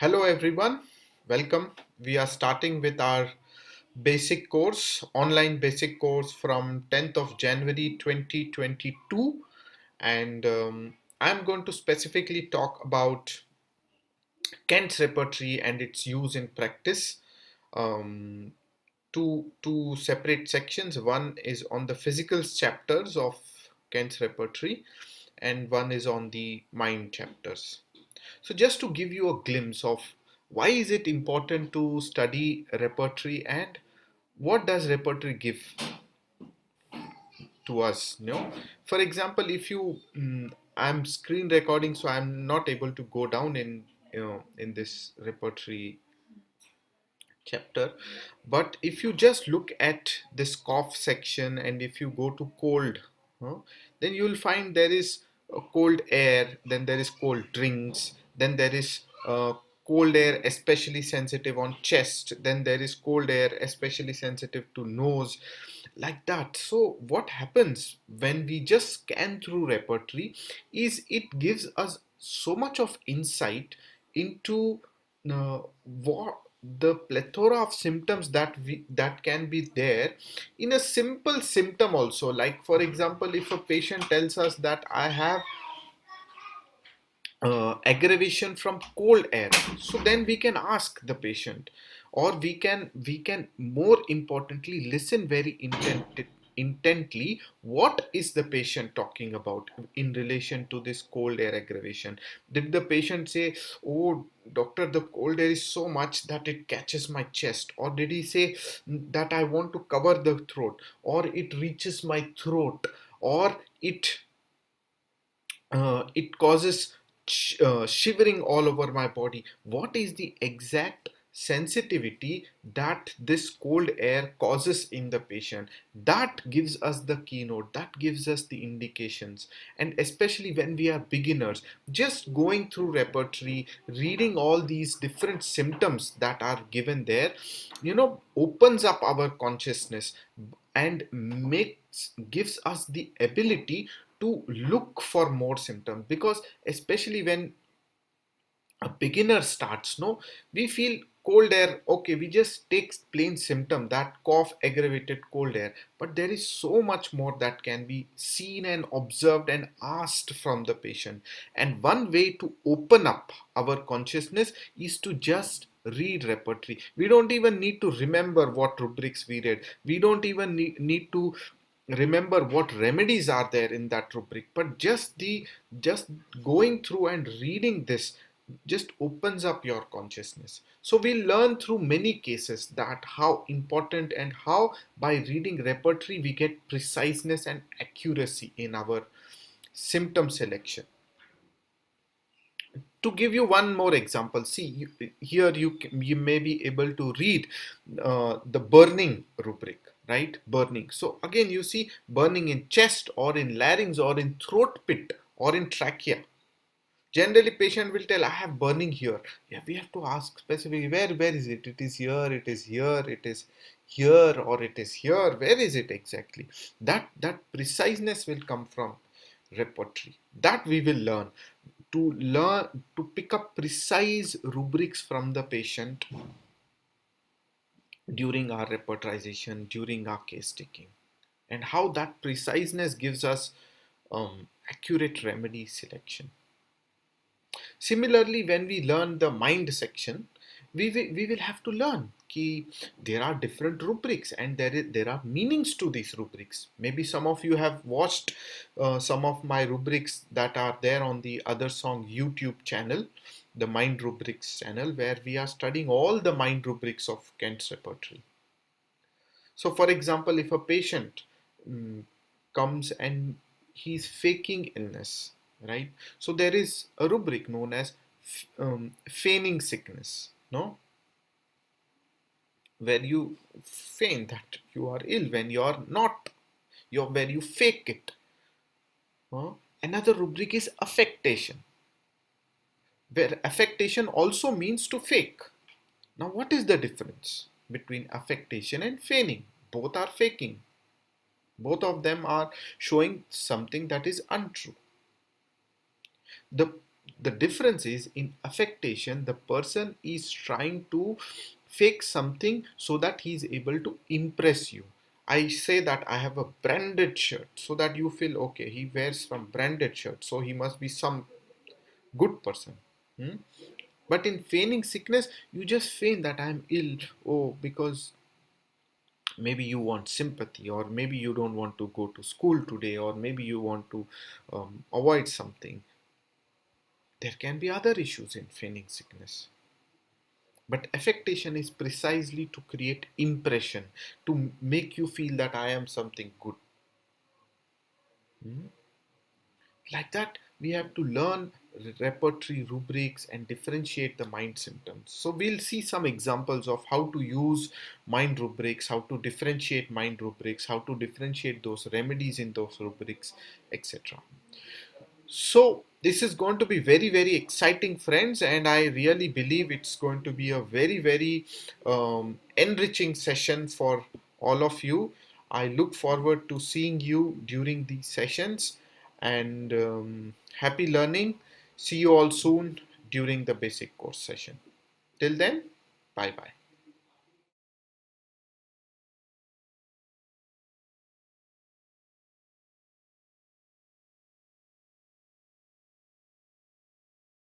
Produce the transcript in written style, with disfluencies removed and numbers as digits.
Hello everyone, welcome. We are starting with our basic course, online basic course from 10th of January 2022, and I'm going to specifically talk about Kent's repertory and its use in practice. Um, two separate sections. One is on the physical chapters of Kent's repertory, and one is on the mind chapters. So just to give you a glimpse of why is it important to study repertory and what does repertory give to us, for example, if you I'm screen recording, so I'm not able to go down in this repertory chapter, but if you just look at this cough section and if you go to cold, huh, then you will find there is cold air, then there is cold drinks, then there is cold air especially sensitive on chest, then there is cold air especially sensitive to nose, like that. So what happens when we just scan through repertory is it gives us so much of insight into what the plethora of symptoms that can be there in a simple symptom also. Like for example, if a patient tells us that I have aggravation from cold air, so then we can ask the patient, or we can more importantly listen very intently what is the patient talking about in relation to this cold air aggravation. Did the patient say, oh doctor, the cold air is so much that it catches my chest, or did he say that I want to cover the throat, or it reaches my throat, or it causes shivering all over my body? What is the exact sensitivity that this cold air causes in the patient? That gives us the keynote, that gives us the indications. And especially when we are beginners, just going through repertory, reading all these different symptoms that are given there, opens up our consciousness and makes gives us the ability to look for more symptoms. Because especially when a beginner starts, no, we feel cold air, okay, we just take plain symptom that cough, aggravated cold air, but there is so much more that can be seen and observed and asked from the patient. And one way to open up our consciousness is to just read repertory. We don't even need to remember what rubrics we read, we don't even need to remember what remedies are there in that rubric, but just going through and reading this just opens up your consciousness. So we learn through many cases that how important and how by reading repertory we get preciseness and accuracy in our symptom selection. To give you one more example, see here you may be able to read the burning rubric, right? Burning. So again you see burning in chest or in larynx or in throat pit or in trachea. Generally patient will tell I have burning here. Yeah, we have to ask specifically where is it? It is here, it is here, it is here, or it is here. Where is it exactly? That preciseness will come from repertory. That we will learn to pick up precise rubrics from the patient during our repertorization, during our case taking, and how that preciseness gives us accurate remedy selection. Similarly, when we learn the mind section, we will have to learn कि there are different rubrics and there are meanings to these rubrics. Maybe some of you have watched some of my rubrics that are there on the Other Song YouTube channel, the Mind Rubrics channel, where we are studying all the mind rubrics of Kent's repertory. So, for example, if a patient comes and he's faking illness, right? So there is a rubric known as feigning sickness, no? Where you feign that you are ill when you are not, where you fake it. Huh? Another rubric is affectation, where affectation also means to fake. Now, what is the difference between affectation and feigning? Both are faking. Both of them are showing something that is untrue. The The difference is in affectation, the person is trying to fake something so that he is able to impress you. I say that I have a branded shirt so that you feel okay, he wears some branded shirt, so he must be some good person. Hmm? But in feigning sickness, you just feign that I'm ill. Oh, because maybe you want sympathy, or maybe you don't want to go to school today, or maybe you want to avoid something. There can be other issues in feigning sickness. But affectation is precisely to create impression, to make you feel that I am something good. Hmm? Like that, we have to learn repertory rubrics and differentiate the mind symptoms. So we'll see some examples of how to use mind rubrics, how to differentiate mind rubrics, how to differentiate those remedies in those rubrics, etc. So this is going to be very, very exciting, friends, and I really believe it's going to be a very, very enriching session for all of you. I look forward to seeing you during these sessions, and happy learning. See you all soon during the basic course session. Till then, bye bye.